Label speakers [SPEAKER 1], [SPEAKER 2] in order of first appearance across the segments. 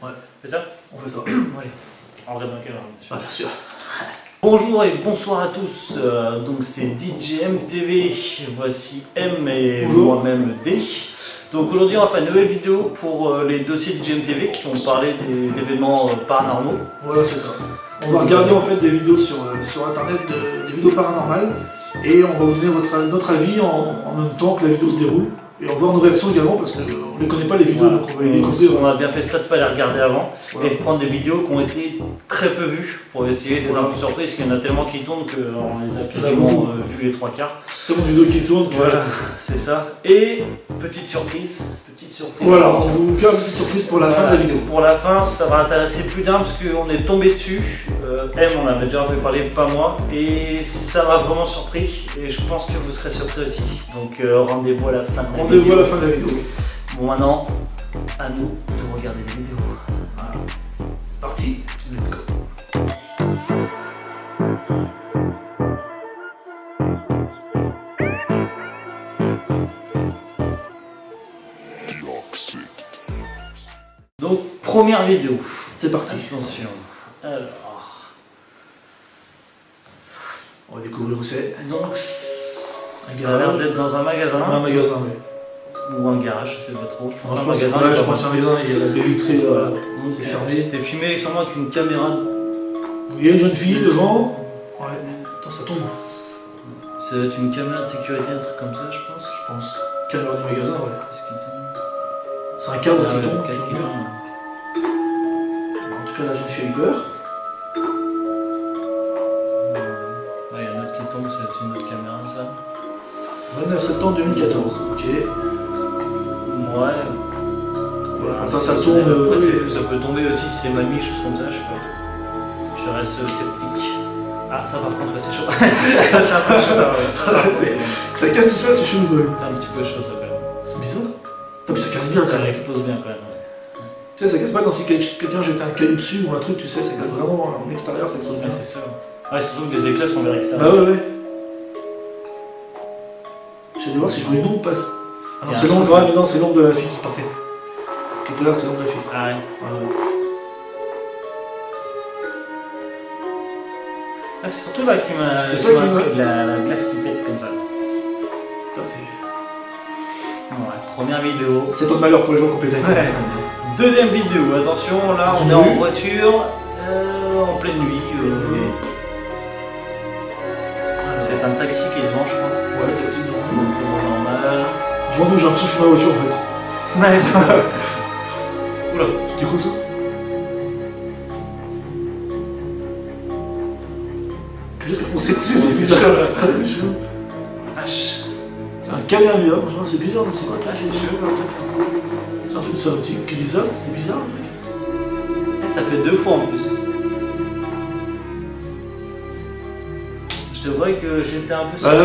[SPEAKER 1] Ouais.
[SPEAKER 2] C'est ça?
[SPEAKER 1] On fait ça.
[SPEAKER 2] Allez. On regarde dans quelle heure,
[SPEAKER 1] Ah, bien sûr.
[SPEAKER 2] Bonjour et bonsoir à tous, donc c'est DJM TV, voici M et moi-même D. Donc aujourd'hui on va faire une nouvelle vidéo pour les dossiers DJM TV qui vont parler d'événements paranormaux.
[SPEAKER 1] Voilà, c'est ça. On va regarder en fait des vidéos sur internet, des vidéos paranormales, et on va vous donner notre avis en même temps que la vidéo se déroule. Et on va voir nos réactions également parce qu'on ne les connaît pas les vidéos,
[SPEAKER 2] Voilà.
[SPEAKER 1] donc on va les découvrir.
[SPEAKER 2] On a bien fait exprès de ne pas les regarder avant,
[SPEAKER 1] Voilà.
[SPEAKER 2] et de prendre des vidéos qui ont été très peu vues pour essayer d'être un peu surprise, parce qu'il y en a tellement qui tournent qu'on les a quasiment vus les 3/4.
[SPEAKER 1] Tellement de vidéos qui tournent que...
[SPEAKER 2] Voilà, c'est ça. Et petite surprise.
[SPEAKER 1] Voilà, on vous fait une petite surprise pour la fin de la vidéo.
[SPEAKER 2] Pour la fin, ça va intéresser plus d'un parce qu'on est tombé dessus. M, on avait déjà entendu parler, pas moi, et ça m'a vraiment surpris. Et je pense que vous serez surpris aussi. Donc rendez-vous à la fin de la vidéo.
[SPEAKER 1] Rendez-vous à la fin de la vidéo.
[SPEAKER 2] Bon, maintenant, à nous de regarder les vidéos.
[SPEAKER 1] Voilà. C'est parti.
[SPEAKER 2] Let's go. Donc, première vidéo.
[SPEAKER 1] C'est parti.
[SPEAKER 2] Attention. Alors.
[SPEAKER 1] On va découvrir où c'est.
[SPEAKER 2] Donc, ça a l'air d'être dans un magasin.
[SPEAKER 1] Un magasin, oui.
[SPEAKER 2] Ou un garage, je sais pas trop. Je pense
[SPEAKER 1] Je
[SPEAKER 2] un
[SPEAKER 1] pense
[SPEAKER 2] magasin.
[SPEAKER 1] que c'est un magasin, il y a la baie vitrée, voilà.
[SPEAKER 2] C'est
[SPEAKER 1] fermé.
[SPEAKER 2] C'était filmé sûrement avec une caméra.
[SPEAKER 1] Il y a une jeune fille devant. Ouais. Attends, ça tombe.
[SPEAKER 2] Ça doit être une caméra de sécurité, un truc comme ça, je pense.
[SPEAKER 1] Je pense. Caméra du magasin, ouais.
[SPEAKER 2] Qu'est-ce qui tombe?
[SPEAKER 1] C'est un câble
[SPEAKER 2] Ah
[SPEAKER 1] qui
[SPEAKER 2] ouais,
[SPEAKER 1] tombe.
[SPEAKER 2] le câble qui tombe.
[SPEAKER 1] En tout cas, la jeune fille a eu peur.
[SPEAKER 2] Ouais, il y a une autre qui tombe, c'est une autre caméra, ça.
[SPEAKER 1] 29 septembre 2014. Ok.
[SPEAKER 2] Ouais.
[SPEAKER 1] Enfin, ça tourne.
[SPEAKER 2] Après,
[SPEAKER 1] Oui.
[SPEAKER 2] ça peut tomber aussi si c'est mamie, chose comme ça, je sais pas. Je reste sceptique. Ah, ça par contre, ouais, c'est chaud. Ça, c'est un peu chaud, ça.
[SPEAKER 1] Ça casse tout ça, c'est chaud.
[SPEAKER 2] C'est un petit peu chaud, ça, quand même.
[SPEAKER 1] C'est bizarre. Putain, mais ça casse bien, quand
[SPEAKER 2] Ça
[SPEAKER 1] même.
[SPEAKER 2] explose bien, quand même. Ouais.
[SPEAKER 1] Tu sais, ça casse pas comme si quelqu'un jetait un caillou dessus ou un truc, tu sais, ça casse vraiment en extérieur, ça explose
[SPEAKER 2] Ouais,
[SPEAKER 1] bien.
[SPEAKER 2] c'est ça. Ouais, c'est surtout que les éclats sont vers
[SPEAKER 1] Bah
[SPEAKER 2] l'extérieur.
[SPEAKER 1] ouais, ouais. J'essaie de voir si je vois une ombre passe. Ah non,
[SPEAKER 2] Il y a
[SPEAKER 1] c'est
[SPEAKER 2] un
[SPEAKER 1] l'ombre,
[SPEAKER 2] truc.
[SPEAKER 1] ouais, mais non, c'est l'ombre de la fille qui partait. Qui était là, c'est l'ombre de la fille.
[SPEAKER 2] Ah ouais.
[SPEAKER 1] Ouais.
[SPEAKER 2] Ah, c'est surtout là qui m'a.
[SPEAKER 1] C'est ça qui m'a-
[SPEAKER 2] pris de la glace qui pète comme ça.
[SPEAKER 1] Ça, c'est...
[SPEAKER 2] Ouais, première vidéo.
[SPEAKER 1] C'est ton malheur pour les gens qui ont pété.
[SPEAKER 2] Ouais. Deuxième vidéo, attention, là on est en voiture, en pleine nuit. C'est un taxi qui est devant, je crois.
[SPEAKER 1] Ouais, taxi devant nous.
[SPEAKER 2] Donc normal.
[SPEAKER 1] Devant nous, j'ai l'impression que je suis dans la voiture en fait.
[SPEAKER 2] Ouais, c'est ça.
[SPEAKER 1] Oula, c'était quoi ça? Quelque chose qui a foncé dessus, c'est bizarre.
[SPEAKER 2] Vache.
[SPEAKER 1] C'est un camion, franchement, c'est bizarre, mais c'est quoi?
[SPEAKER 2] Ah, c'est chaud.
[SPEAKER 1] C'est un truc de ça, qui est bizarre, c'est bizarre le truc.
[SPEAKER 2] Ça fait 2 fois en plus. Je te vois que j'étais un peu surpris.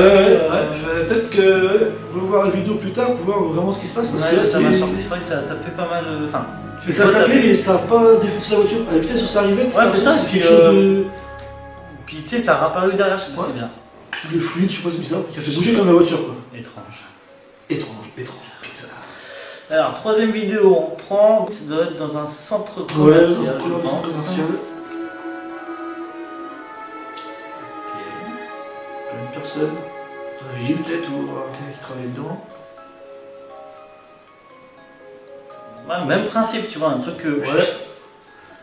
[SPEAKER 1] Peut-être que on va voir la vidéo plus tard pour voir vraiment ce qui se passe. Parce que
[SPEAKER 2] Ouais,
[SPEAKER 1] là,
[SPEAKER 2] ça m'a
[SPEAKER 1] c'est-
[SPEAKER 2] surpris, c'est vrai que ça a tapé pas mal. Enfin,
[SPEAKER 1] Mais ça a tapé, mais ça n'a pas défoncé la voiture. À la vitesse où ça arrivait,
[SPEAKER 2] Ouais, c'est ça,
[SPEAKER 1] c'est
[SPEAKER 2] puis,
[SPEAKER 1] quelque chose de.
[SPEAKER 2] Puis tu sais, ça a réapparu derrière, je sais pas,
[SPEAKER 1] Ouais.
[SPEAKER 2] c'est bien.
[SPEAKER 1] Quelque chose de fluide, je sais pas, c'est bizarre. Qui a fait bouger comme la voiture, quoi.
[SPEAKER 2] Étrange.
[SPEAKER 1] Étrange, étrange. Bizarre.
[SPEAKER 2] Alors, troisième vidéo, on reprend. Ça doit être dans un centre
[SPEAKER 1] Ouais,
[SPEAKER 2] commercial,
[SPEAKER 1] couleur
[SPEAKER 2] je
[SPEAKER 1] de
[SPEAKER 2] pense.
[SPEAKER 1] commercial.
[SPEAKER 2] Ok.
[SPEAKER 1] Une personne. Un vigile peut-être ou quelqu'un qui travaille dedans.
[SPEAKER 2] Ouais, même principe, tu vois, un truc que.
[SPEAKER 1] Ouais.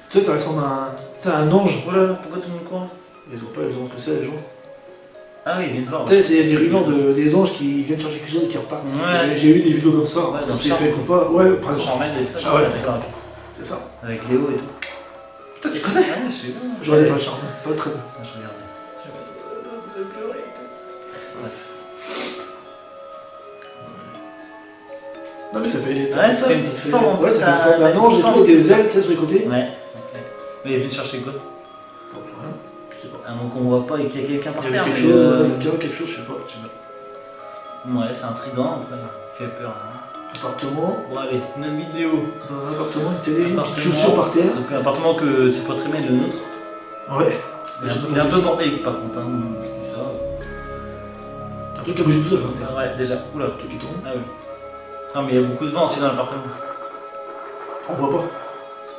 [SPEAKER 1] Tu sais, ça ressemble à un ange.
[SPEAKER 2] Oh là là, pourquoi tout le monde court?
[SPEAKER 1] Ils ont pas, ils ont ce que c'est, les gens.
[SPEAKER 2] Ah oui, il vient de voir.
[SPEAKER 1] Tu sais, il y a des rumeurs des anges qui viennent chercher quelque chose et qui repartent.
[SPEAKER 2] Ouais.
[SPEAKER 1] Et j'ai vu des vidéos comme ça.
[SPEAKER 2] Ouais, dans
[SPEAKER 1] c'est
[SPEAKER 2] Charmed.
[SPEAKER 1] fait ou pas. Ouais, par exemple.
[SPEAKER 2] Charmed et tout ça.
[SPEAKER 1] Ah ouais,
[SPEAKER 2] c'est ça.
[SPEAKER 1] C'est ça.
[SPEAKER 2] Avec Léo et tout.
[SPEAKER 1] Putain, tu connais?
[SPEAKER 2] Ouais, je sais pas.
[SPEAKER 1] Je regardais pas le charme, pas très bien.
[SPEAKER 2] Ah, je regardais. Vous avez pleuré et tout. Bref.
[SPEAKER 1] Non, mais ça fait.
[SPEAKER 2] Ouais, ça fait une petite forme, en
[SPEAKER 1] Ouais,
[SPEAKER 2] plus,
[SPEAKER 1] ça fait une
[SPEAKER 2] t'as-
[SPEAKER 1] forme d'un
[SPEAKER 2] t'as
[SPEAKER 1] ange
[SPEAKER 2] une
[SPEAKER 1] et tout,
[SPEAKER 2] forme.
[SPEAKER 1] avec des ailes, tu sais, sur les côtés.
[SPEAKER 2] Ouais. Ok. Mais il est venu chercher quoi?
[SPEAKER 1] Rien, je sais pas.
[SPEAKER 2] Ah, donc on voit pas qu'il y a quelqu'un par
[SPEAKER 1] Il y
[SPEAKER 2] terre.
[SPEAKER 1] avait quelque
[SPEAKER 2] mais,
[SPEAKER 1] chose, il y avait quelque chose, je sais pas.
[SPEAKER 2] Ouais, c'est un trident après. Il fait peur. Hein.
[SPEAKER 1] Appartement,
[SPEAKER 2] Bon, allez, une vidéo.
[SPEAKER 1] dans un appartement, une télé, une petite
[SPEAKER 2] Appartement.
[SPEAKER 1] chaussure par terre.
[SPEAKER 2] Donc, un appartement que tu peux très bien le nôtre.
[SPEAKER 1] Ouais.
[SPEAKER 2] Il est un peu bordélique par contre. Hein. Je dis ça.
[SPEAKER 1] Un truc qui a bougé tout seul par terre.
[SPEAKER 2] Ouais, déjà. Oula.
[SPEAKER 1] Un truc qui tombe.
[SPEAKER 2] Ah oui. Ah, mais il y a beaucoup de vent aussi dans l'appartement.
[SPEAKER 1] On voit pas.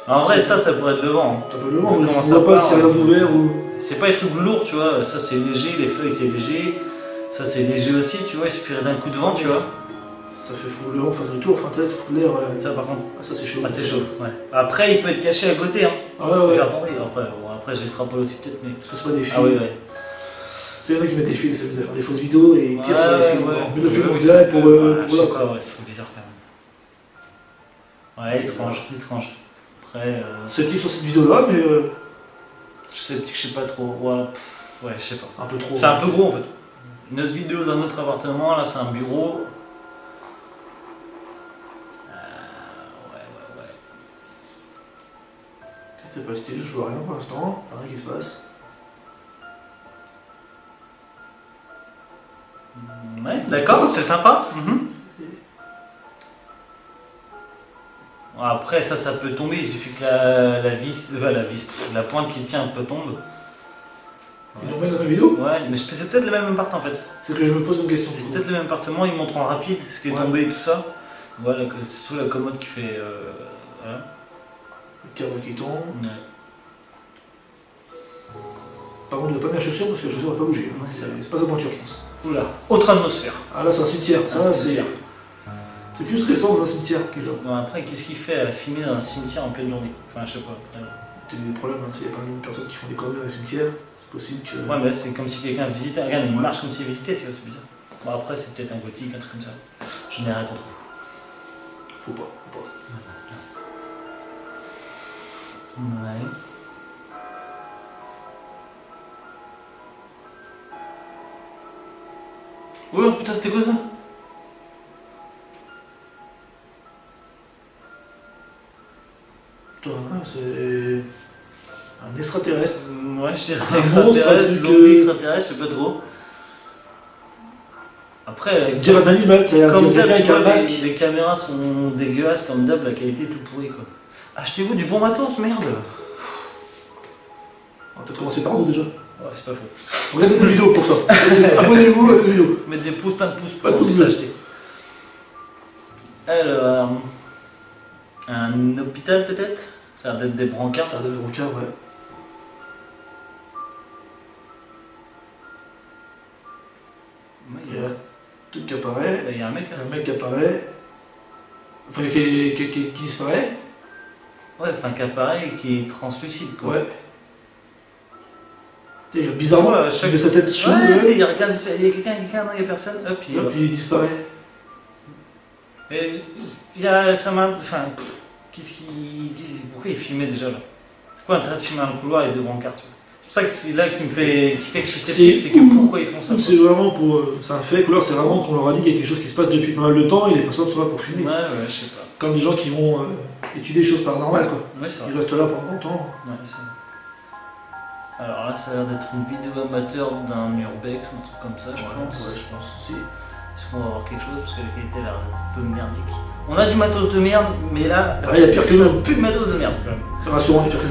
[SPEAKER 2] En vrai, ça pourrait être le vent.
[SPEAKER 1] T'as pas le vent, on
[SPEAKER 2] Comment
[SPEAKER 1] ne
[SPEAKER 2] ça
[SPEAKER 1] voit pas
[SPEAKER 2] part,
[SPEAKER 1] s'il y a rien d'ouvert ou.
[SPEAKER 2] C'est pas des trucs lourds, tu vois. Ça c'est léger, les feuilles c'est léger. Ça c'est léger aussi, tu vois. Il suffirait d'un coup de vent, tu vois.
[SPEAKER 1] Ça fait fou le vent, fasse le tour, enfin peut-être faut l'air.
[SPEAKER 2] Ça par contre.
[SPEAKER 1] Ah, ça c'est chaud.
[SPEAKER 2] Ah, c'est chaud, ouais. Après, il peut être caché à côté, hein.
[SPEAKER 1] Ah ouais, ouais.
[SPEAKER 2] Regarde, après j'extrapole aussi peut-être, mais.
[SPEAKER 1] Parce que c'est pas des fils.
[SPEAKER 2] Ah oui, ouais.
[SPEAKER 1] Tu sais, il y en a qui mettent des fils, ils s'amusent à faire des fausses vidéos et ils tirent sur les fils.
[SPEAKER 2] Ouais.
[SPEAKER 1] Mais le film
[SPEAKER 2] Ouais,
[SPEAKER 1] on là pour
[SPEAKER 2] je
[SPEAKER 1] là
[SPEAKER 2] sais
[SPEAKER 1] quoi.
[SPEAKER 2] pas, ouais, c'est bizarre quand même. Ouais, étrange. Après,
[SPEAKER 1] Sceptique sur cette vidéo là, mais
[SPEAKER 2] je sais pas trop. Ouais, ouais, je sais pas.
[SPEAKER 1] un peu trop.
[SPEAKER 2] C'est un peu gros en fait. Une autre vidéo d'un autre appartement, là c'est un bureau. Ouais.
[SPEAKER 1] C'est pas style, je vois rien pour l'instant, rien qui se passe.
[SPEAKER 2] Ouais, d'accord, c'est sympa. Après, ça peut tomber, il suffit que la pointe qui tient peut tomber.
[SPEAKER 1] Ils nous mettent dans la vidéo.
[SPEAKER 2] Ouais, mais c'est peut-être le même appart en fait.
[SPEAKER 1] C'est que je me pose une question.
[SPEAKER 2] C'est peut-être le même appartement, ils montrent en rapide ce qui est tombé et tout ça. Voilà, c'est sous la commode qui fait. Voilà.
[SPEAKER 1] Le cadre qui tombe.
[SPEAKER 2] Ouais.
[SPEAKER 1] Par contre, il ne doit pas mettre la chaussure parce que la chaussure va pas bouger.
[SPEAKER 2] Ouais,
[SPEAKER 1] c'est pas sa pointure, je pense.
[SPEAKER 2] Oula, autre atmosphère.
[SPEAKER 1] Ah là, c'est un cimetière. Ça, c'est. C'est plus stressant dans un cimetière que genre.
[SPEAKER 2] Bon, après, qu'est-ce qu'il fait à filmer dans un cimetière en pleine journée? Enfin, je sais pas. Après.
[SPEAKER 1] T'as des problèmes, hein, il y a plein de personnes qui font des conneries dans les cimetières. C'est possible que.
[SPEAKER 2] Ouais, mais c'est comme si quelqu'un visitait. Regarde, il marche comme s'il visitait, tu vois, c'est bizarre. Bon, après, c'est peut-être un gothique, un truc comme ça. Je n'ai rien contre vous.
[SPEAKER 1] Faut pas.
[SPEAKER 2] Ouais. Oh putain, c'était quoi ça?
[SPEAKER 1] Putain, c'est. Un extraterrestre.
[SPEAKER 2] Ouais, je dirais
[SPEAKER 1] Un
[SPEAKER 2] extraterrestre,
[SPEAKER 1] monstre,
[SPEAKER 2] zombie, extraterrestre, je sais pas trop. Après,
[SPEAKER 1] Dire un animal, t'as
[SPEAKER 2] comme
[SPEAKER 1] quelqu'un
[SPEAKER 2] d'hab,
[SPEAKER 1] avec
[SPEAKER 2] tu
[SPEAKER 1] un
[SPEAKER 2] vois,
[SPEAKER 1] masque.
[SPEAKER 2] les caméras sont dégueulasses comme d'hab, la qualité est tout pourrie quoi. Achetez-vous du bon matos, merde!
[SPEAKER 1] On va peut-être commencer par nous déjà.
[SPEAKER 2] Ouais, c'est pas faux.
[SPEAKER 1] Regardez des vidéos pour ça. Abonnez-vous à des vidéos.
[SPEAKER 2] Mettre des pouces, plein de pouces
[SPEAKER 1] Pas de
[SPEAKER 2] pour
[SPEAKER 1] pouces
[SPEAKER 2] tout
[SPEAKER 1] bleus.
[SPEAKER 2] s'acheter. Alors, un hôpital peut-être? Ça a l'air d'être des brancards.
[SPEAKER 1] Ça a des brancards, ouais.
[SPEAKER 2] Ouais,
[SPEAKER 1] Il y a un truc qui apparaît.
[SPEAKER 2] il y a un mec là.
[SPEAKER 1] Un mec qui apparaît. Enfin, qui disparaît.
[SPEAKER 2] Ouais, enfin qui apparaît et qui est translucide quoi.
[SPEAKER 1] Ouais. Tu sais, bizarrement,
[SPEAKER 2] Ouais,
[SPEAKER 1] il met sa tête sous
[SPEAKER 2] Ouais, tu sais,
[SPEAKER 1] le.
[SPEAKER 2] il regarde, il y a quelqu'un, non, il y a personne, hop, puis.
[SPEAKER 1] Hop, il disparaît.
[SPEAKER 2] Et il y a, ça m'a. Enfin, pourquoi il filmait déjà là? C'est quoi l'intérêt de filmer un couloir et deux brancards, tu vois? C'est pour ça que c'est là qui fait que je suis sceptique, c'est que pourquoi ils font ça?
[SPEAKER 1] C'est vraiment pour. C'est un fait, couleur, c'est vraiment qu'on leur a dit qu'il y a quelque chose qui se passe depuis pas mal de temps et les personnes sont là pour filmer.
[SPEAKER 2] Ouais, je sais pas.
[SPEAKER 1] Comme des gens qui vont étudier des choses paranormales, quoi.
[SPEAKER 2] Ouais, c'est vrai.
[SPEAKER 1] Ils restent là pendant longtemps.
[SPEAKER 2] Ouais, c'est vrai. Alors là, ça a l'air d'être une vidéo amateur d'un urbex ou un truc comme ça, je pense.
[SPEAKER 1] Ouais, je pense aussi.
[SPEAKER 2] Est-ce qu'on va avoir quelque chose? Parce que la qualité a l'air un peu merdique. On a du matos de merde, mais là,
[SPEAKER 1] Ah, il y a pire que
[SPEAKER 2] ça
[SPEAKER 1] nous.
[SPEAKER 2] pue de matos de merde quand même.
[SPEAKER 1] C'est rassurant, il y a pire que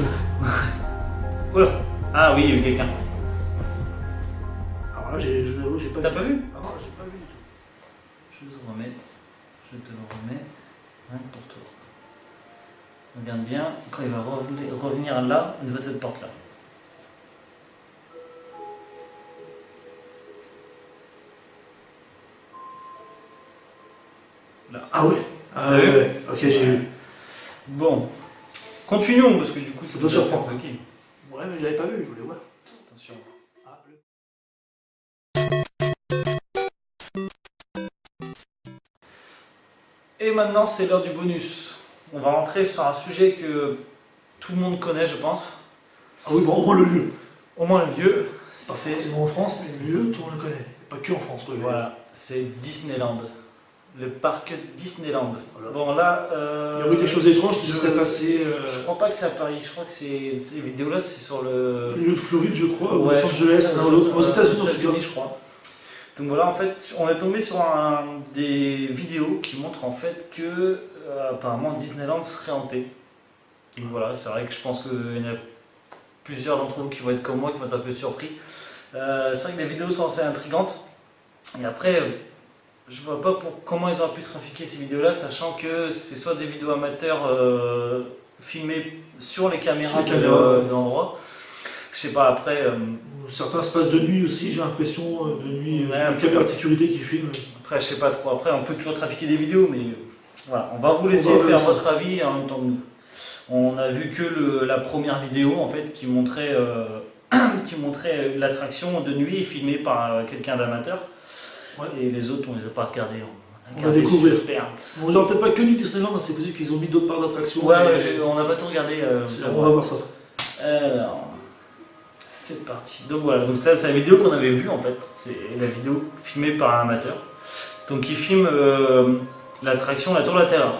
[SPEAKER 1] nous.
[SPEAKER 2] Oula. Ah oui, il y a eu quelqu'un.
[SPEAKER 1] Alors là, je vous avoue, j'ai pas
[SPEAKER 2] T'as
[SPEAKER 1] vu.
[SPEAKER 2] pas vu?
[SPEAKER 1] Ah non, j'ai pas vu du tout.
[SPEAKER 2] Je vais te remettre. Je te le remets. Rien que pour toi. Regarde bien, quand il va revenir là, il va cette porte là. Là.
[SPEAKER 1] Ah ouais. Ah
[SPEAKER 2] T'as vu
[SPEAKER 1] ouais. Ok, j'ai vu.
[SPEAKER 2] Bon. Continuons, parce que du coup,
[SPEAKER 1] Ça doit surprendre.
[SPEAKER 2] Ok.
[SPEAKER 1] Ouais, mais je l'avais pas vu, je voulais voir.
[SPEAKER 2] Attention.
[SPEAKER 1] Ah,
[SPEAKER 2] Et maintenant, c'est l'heure du bonus. On va rentrer sur un sujet que tout le monde connaît, je pense.
[SPEAKER 1] Ah oui, bon, au moins le lieu.
[SPEAKER 2] Au moins le lieu,
[SPEAKER 1] Pas
[SPEAKER 2] c'est
[SPEAKER 1] forcément en France, mais le lieu, tout le monde le connaît. Pas que en France, quoi.
[SPEAKER 2] voilà, c'est Disneyland. Le parc Disneyland.
[SPEAKER 1] Voilà.
[SPEAKER 2] Bon là,
[SPEAKER 1] Il y aurait eu des choses étranges qui se seraient passées.
[SPEAKER 2] Je crois pas que c'est à Paris. Je crois que ces vidéos-là, c'est sur le.
[SPEAKER 1] Lieu de Floride, je crois, ou
[SPEAKER 2] Ouais,
[SPEAKER 1] Los Angeles, l'un ou l'autre, aux États-Unis, en tout cas.
[SPEAKER 2] je crois. Donc voilà, en fait, on est tombé sur des vidéos qui montrent en fait que apparemment Disneyland serait hanté. Donc voilà, c'est vrai que je pense qu'il y en a plusieurs d'entre vous qui vont être comme moi, qui vont être un peu surpris. C'est vrai que les vidéos sont assez intrigantes. Et après, je vois pas comment ils auraient pu trafiquer ces vidéos-là, sachant que c'est soit des vidéos amateurs filmé sur les caméras,
[SPEAKER 1] Sur les caméras.
[SPEAKER 2] de l'endroit. Je sais pas, après,
[SPEAKER 1] Certains se passent de nuit aussi, j'ai l'impression, de nuit,
[SPEAKER 2] Ouais,
[SPEAKER 1] les caméras de sécurité qui filment.
[SPEAKER 2] après, je sais pas trop. Après, on peut toujours trafiquer des vidéos, mais voilà, on va vous laisser
[SPEAKER 1] On va
[SPEAKER 2] faire
[SPEAKER 1] laisser.
[SPEAKER 2] votre avis en même temps que nous. On a vu que la première vidéo en fait qui montrait, qui montrait l'attraction de nuit filmée par quelqu'un d'amateur.
[SPEAKER 1] Ouais.
[SPEAKER 2] Et les autres, on les a pas regardés.
[SPEAKER 1] On va découvrir.
[SPEAKER 2] Suspense.
[SPEAKER 1] On regarde peut-être pas que du Disneyland, hein, c'est possible qu'ils ont mis d'autres parcs d'attractions.
[SPEAKER 2] Ouais,
[SPEAKER 1] mais-
[SPEAKER 2] on n'a pas tout regardé. vous
[SPEAKER 1] on va voir ça.
[SPEAKER 2] Alors, c'est parti. Donc voilà, donc ça c'est la vidéo qu'on avait vue en fait. C'est la vidéo filmée par un amateur. Donc il filme l'attraction La Tour de la Terreur.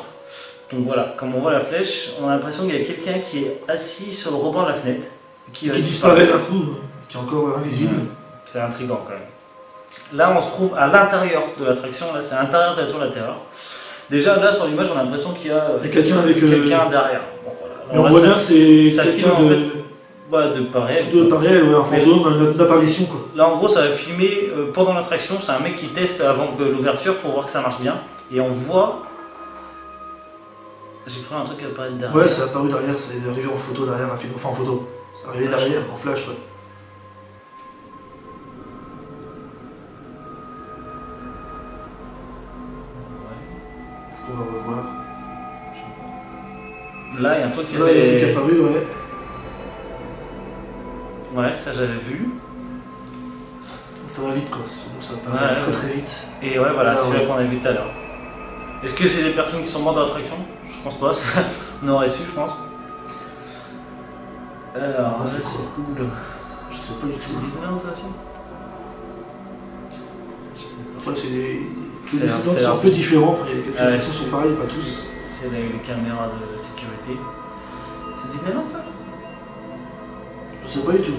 [SPEAKER 2] Donc voilà, comme on voit la flèche, on a l'impression qu'il y a quelqu'un qui est assis sur le rebord de la fenêtre.
[SPEAKER 1] Qui disparaît d'un coup, qui est encore invisible.
[SPEAKER 2] C'est intriguant quand même. Là on se trouve à l'intérieur de l'attraction, là c'est à l'intérieur de la Tour de la Terreur. Déjà là sur l'image on a l'impression qu'il y a
[SPEAKER 1] Il y a quelqu'un avec.
[SPEAKER 2] quelqu'un derrière. Bon, voilà.
[SPEAKER 1] Mais
[SPEAKER 2] Alors
[SPEAKER 1] on
[SPEAKER 2] là,
[SPEAKER 1] voit
[SPEAKER 2] ça-
[SPEAKER 1] bien que c'est
[SPEAKER 2] ça
[SPEAKER 1] quelqu'un
[SPEAKER 2] filme, en
[SPEAKER 1] de.
[SPEAKER 2] de pareil.
[SPEAKER 1] De pareil, ouais, un fantôme, une apparition quoi.
[SPEAKER 2] Là en gros ça va filmer pendant l'attraction, c'est un mec qui teste avant que l'ouverture pour voir que ça marche bien. Et on voit... J'ai cru un truc apparaître derrière.
[SPEAKER 1] Ouais, c'est apparu derrière, c'est arrivé en photo derrière rapidement. Enfin en photo. C'est arrivé derrière, en flash, ouais. Est-ce qu'on va revoir?
[SPEAKER 2] Là il y a un truc qui
[SPEAKER 1] Là, il y a un truc
[SPEAKER 2] avait...
[SPEAKER 1] apparu, ouais.
[SPEAKER 2] Ouais, ça j'avais vu.
[SPEAKER 1] Ça va vite quoi, ça apparaît
[SPEAKER 2] Ouais,
[SPEAKER 1] très très vite.
[SPEAKER 2] Et ouais voilà,
[SPEAKER 1] Ah,
[SPEAKER 2] c'est
[SPEAKER 1] ouais.
[SPEAKER 2] là qu'on a vu tout à l'heure. Est-ce que c'est des personnes qui sont mortes dans l'attraction? Je pense pas, ça, on aurait su je pense. Alors,
[SPEAKER 1] Ah,
[SPEAKER 2] là,
[SPEAKER 1] c'est
[SPEAKER 2] c'est
[SPEAKER 1] quoi
[SPEAKER 2] où là?
[SPEAKER 1] Je sais pas du
[SPEAKER 2] C'est
[SPEAKER 1] tout.
[SPEAKER 2] Disneyland ça aussi? Je sais pas.
[SPEAKER 1] Après, c'est des.
[SPEAKER 2] C'est
[SPEAKER 1] Les
[SPEAKER 2] un-
[SPEAKER 1] incidents
[SPEAKER 2] c'est
[SPEAKER 1] sont
[SPEAKER 2] un-
[SPEAKER 1] un peu différents, enfin, il y a quelques
[SPEAKER 2] Ouais.
[SPEAKER 1] attractions sont pareilles, pas tous.
[SPEAKER 2] C'est les caméras de sécurité. C'est Disneyland ça?
[SPEAKER 1] Je sais pas du tout.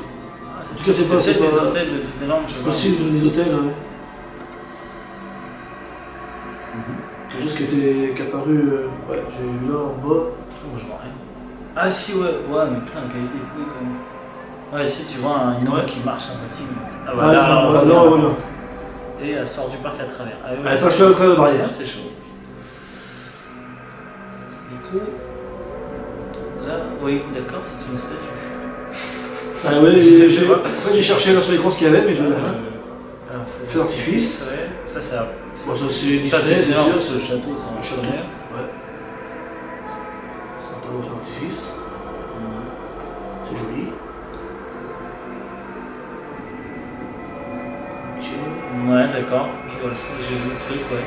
[SPEAKER 2] Ah,
[SPEAKER 1] En tout cas, c'est pas-
[SPEAKER 2] peut-être
[SPEAKER 1] c'est
[SPEAKER 2] des
[SPEAKER 1] pas-
[SPEAKER 2] hôtels de Disneyland, je sais
[SPEAKER 1] C'est
[SPEAKER 2] pas.
[SPEAKER 1] possible des hôtels, ouais.
[SPEAKER 2] Mhm.
[SPEAKER 1] Quelque chose qui est apparu, ouais, j'ai vu là en bas.
[SPEAKER 2] Oh, je vois rien. Ah si ouais, ouais mais putain la qualité est pourrie quand même. Ouais si tu vois un immeuble
[SPEAKER 1] Ouais.
[SPEAKER 2] qui marche un petit. Ah
[SPEAKER 1] Ah,
[SPEAKER 2] bah là, on voit
[SPEAKER 1] là,
[SPEAKER 2] bien.
[SPEAKER 1] on voit bien.
[SPEAKER 2] Et elle sort du parc à travers. Ah, ouais,
[SPEAKER 1] Elle
[SPEAKER 2] c'est
[SPEAKER 1] passe
[SPEAKER 2] chaud.
[SPEAKER 1] là au travers de la barrière.
[SPEAKER 2] Ah, c'est chaud. Du coup, là, oui d'accord, c'est une statue.
[SPEAKER 1] Ah ouais,
[SPEAKER 2] Je sais
[SPEAKER 1] j'ai
[SPEAKER 2] pas.
[SPEAKER 1] en fait, j'ai cherché là sur l'écran ce qu'il y avait, mais je n'avais rien.
[SPEAKER 2] Alors,
[SPEAKER 1] Feu d'artifice.
[SPEAKER 2] Ouais, ça c'est un-
[SPEAKER 1] Bon, ça c'est
[SPEAKER 2] ça
[SPEAKER 1] Disney,
[SPEAKER 2] c'est
[SPEAKER 1] c'est
[SPEAKER 2] énorme,
[SPEAKER 1] sûr.
[SPEAKER 2] ce château, c'est un
[SPEAKER 1] Le château.
[SPEAKER 2] château.
[SPEAKER 1] Ouais. Sympa le feu d'artifice. C'est joli. Ok.
[SPEAKER 2] Ouais, d'accord, je vois le truc, j'ai vu le truc, ouais.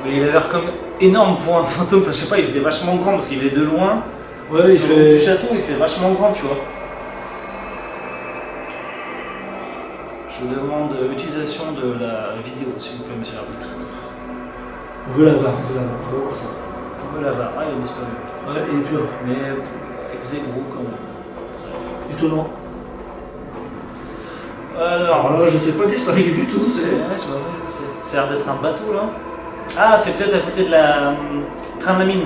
[SPEAKER 2] Mais il a l'air comme énorme pour un fantôme, enfin, je sais pas, il faisait vachement grand parce qu'il est de loin.
[SPEAKER 1] Ouais, il
[SPEAKER 2] Sur le haut du
[SPEAKER 1] fait.
[SPEAKER 2] château, il fait vachement grand, tu vois. Je demande utilisation de la vidéo, s'il vous plaît, monsieur l'arbitre.
[SPEAKER 1] On veut la voir, on veut la voir, on va voir ça.
[SPEAKER 2] On me la barre. Ah, il a disparu.
[SPEAKER 1] Ouais, et puis
[SPEAKER 2] Mais il faisait gros quand même.
[SPEAKER 1] étonnant.
[SPEAKER 2] Alors,
[SPEAKER 1] Alors là, je sais pas disparu du tout, c'est.
[SPEAKER 2] ouais, je vois, ça a l'air d'être un bateau là. Ah, c'est peut-être à côté de la train de la mine.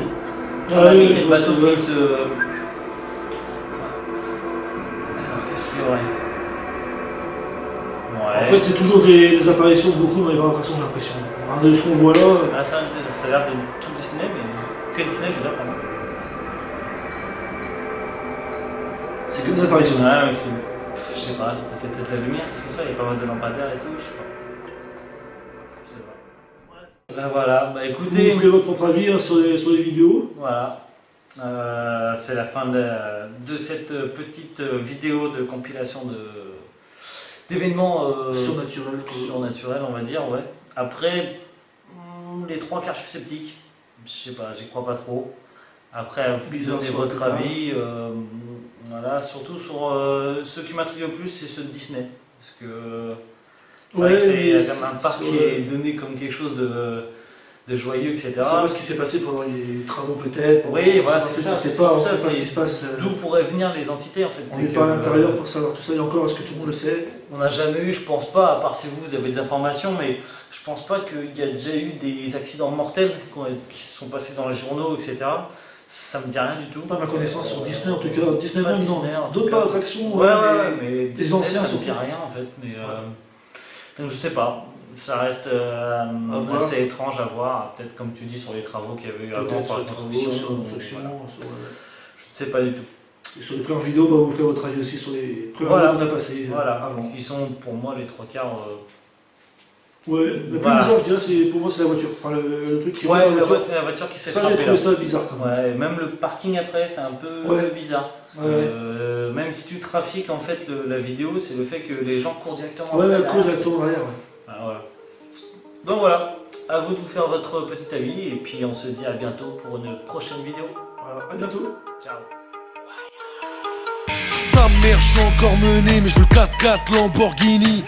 [SPEAKER 2] Train de la
[SPEAKER 1] Ah oui,
[SPEAKER 2] mine,
[SPEAKER 1] je
[SPEAKER 2] le
[SPEAKER 1] vois
[SPEAKER 2] bateau
[SPEAKER 1] ça, ouais.
[SPEAKER 2] qui se. Alors, qu'est-ce qu'il y aurait? Ouais.
[SPEAKER 1] En fait, c'est toujours des apparitions de beaucoup dans les parcs d'attractions, j'ai l'impression. Alors, de ce qu'on voit là,
[SPEAKER 2] Ah, ça a l'air de tout Disney, mais que Disney, je veux dire, pardon.
[SPEAKER 1] c'est que des apparitions.
[SPEAKER 2] Ouais, mais c'est. Je sais pas, c'est peut-être la lumière qui fait ça, il y a pas mal de lampadaires et tout, je sais pas. Je sais pas. Ben voilà, bah
[SPEAKER 1] Vous
[SPEAKER 2] écoutez,
[SPEAKER 1] ferez votre propre avis hein, sur les vidéos.
[SPEAKER 2] voilà. C'est la fin de cette petite vidéo de compilation d'événements
[SPEAKER 1] Surnaturel.
[SPEAKER 2] surnaturels, on va dire, ouais. Après, les trois quarts, je suis sceptique. Je sais pas, j'y crois pas trop. Après, vous
[SPEAKER 1] Bizarre
[SPEAKER 2] donnez
[SPEAKER 1] sur
[SPEAKER 2] votre
[SPEAKER 1] le
[SPEAKER 2] avis. Voilà, surtout sur ceux qui m'intriguent le plus, c'est ceux de Disney. Parce que c'est vrai
[SPEAKER 1] Ouais,
[SPEAKER 2] que c'est
[SPEAKER 1] mais
[SPEAKER 2] comme un parc
[SPEAKER 1] c'est-
[SPEAKER 2] qui est donné comme quelque chose de joyeux, etc.
[SPEAKER 1] C'est pas ce qui s'est passé pendant les travaux peut-être.
[SPEAKER 2] Oui, voilà,
[SPEAKER 1] On
[SPEAKER 2] c'est
[SPEAKER 1] sait
[SPEAKER 2] ça.
[SPEAKER 1] pas,
[SPEAKER 2] C'est
[SPEAKER 1] on
[SPEAKER 2] tout
[SPEAKER 1] sait
[SPEAKER 2] ça,
[SPEAKER 1] pas ce
[SPEAKER 2] c'est
[SPEAKER 1] qui se passe.
[SPEAKER 2] d'où pourraient venir les entités en fait.
[SPEAKER 1] On
[SPEAKER 2] c'est
[SPEAKER 1] n'est
[SPEAKER 2] que,
[SPEAKER 1] pas à l'intérieur pour savoir tout ça, et encore, est-ce que tout le monde le sait?
[SPEAKER 2] On n'a jamais eu, je pense pas, à part si vous avez des informations, mais je pense pas qu'il y a déjà eu des accidents mortels qui se sont passés dans les journaux, etc. Ça me dit rien du tout.
[SPEAKER 1] Pas ma connaissance sur Disney en tout cas. Disney
[SPEAKER 2] pas
[SPEAKER 1] même,
[SPEAKER 2] Disney, en
[SPEAKER 1] non.
[SPEAKER 2] tout
[SPEAKER 1] D'autres
[SPEAKER 2] cas.
[SPEAKER 1] parcs d'attractions,
[SPEAKER 2] Ouais, ouais, mais
[SPEAKER 1] des
[SPEAKER 2] Disney,
[SPEAKER 1] anciens
[SPEAKER 2] ça me dit
[SPEAKER 1] surtout.
[SPEAKER 2] rien en fait. Mais, donc je sais pas. Ça reste
[SPEAKER 1] voir.
[SPEAKER 2] assez étrange à voir, peut-être comme tu dis sur les travaux qu'il y avait eu avant,
[SPEAKER 1] Peut-être
[SPEAKER 2] par
[SPEAKER 1] sur
[SPEAKER 2] la
[SPEAKER 1] les travaux,
[SPEAKER 2] construction.
[SPEAKER 1] sur la construction,
[SPEAKER 2] Voilà.
[SPEAKER 1] sur,
[SPEAKER 2] Je ne sais pas du tout.
[SPEAKER 1] et sur les premières vidéos, bah, vous ferez votre avis aussi sur les premières
[SPEAKER 2] Voilà.
[SPEAKER 1] vidéos qu'on a passées
[SPEAKER 2] Voilà,
[SPEAKER 1] avant.
[SPEAKER 2] qui sont pour moi les trois quarts.
[SPEAKER 1] Ouais, le plus
[SPEAKER 2] Voilà.
[SPEAKER 1] bizarre, je dirais, pour moi, c'est la voiture. Enfin, le truc qui
[SPEAKER 2] Ouais,
[SPEAKER 1] rentre dans
[SPEAKER 2] la voiture qui s'est
[SPEAKER 1] Ça, j'ai
[SPEAKER 2] frappée
[SPEAKER 1] trouvé
[SPEAKER 2] là.
[SPEAKER 1] ça bizarre quand même.
[SPEAKER 2] Ouais, même le parking après, c'est un peu
[SPEAKER 1] Ouais.
[SPEAKER 2] bizarre. Parce
[SPEAKER 1] Ouais.
[SPEAKER 2] que, même si tu trafiques en fait la vidéo, c'est le fait que les gens courent directement
[SPEAKER 1] Ouais,
[SPEAKER 2] après,
[SPEAKER 1] le
[SPEAKER 2] derrière.
[SPEAKER 1] cours directement derrière, ouais.
[SPEAKER 2] Ah, voilà. Donc voilà, à vous de vous faire votre petit avis et puis on se dit à bientôt pour une prochaine vidéo.
[SPEAKER 1] Voilà, à bientôt.
[SPEAKER 2] Ciao.
[SPEAKER 3] Sa mère, je suis encore mené, mais je veux le 4x4 Lamborghini.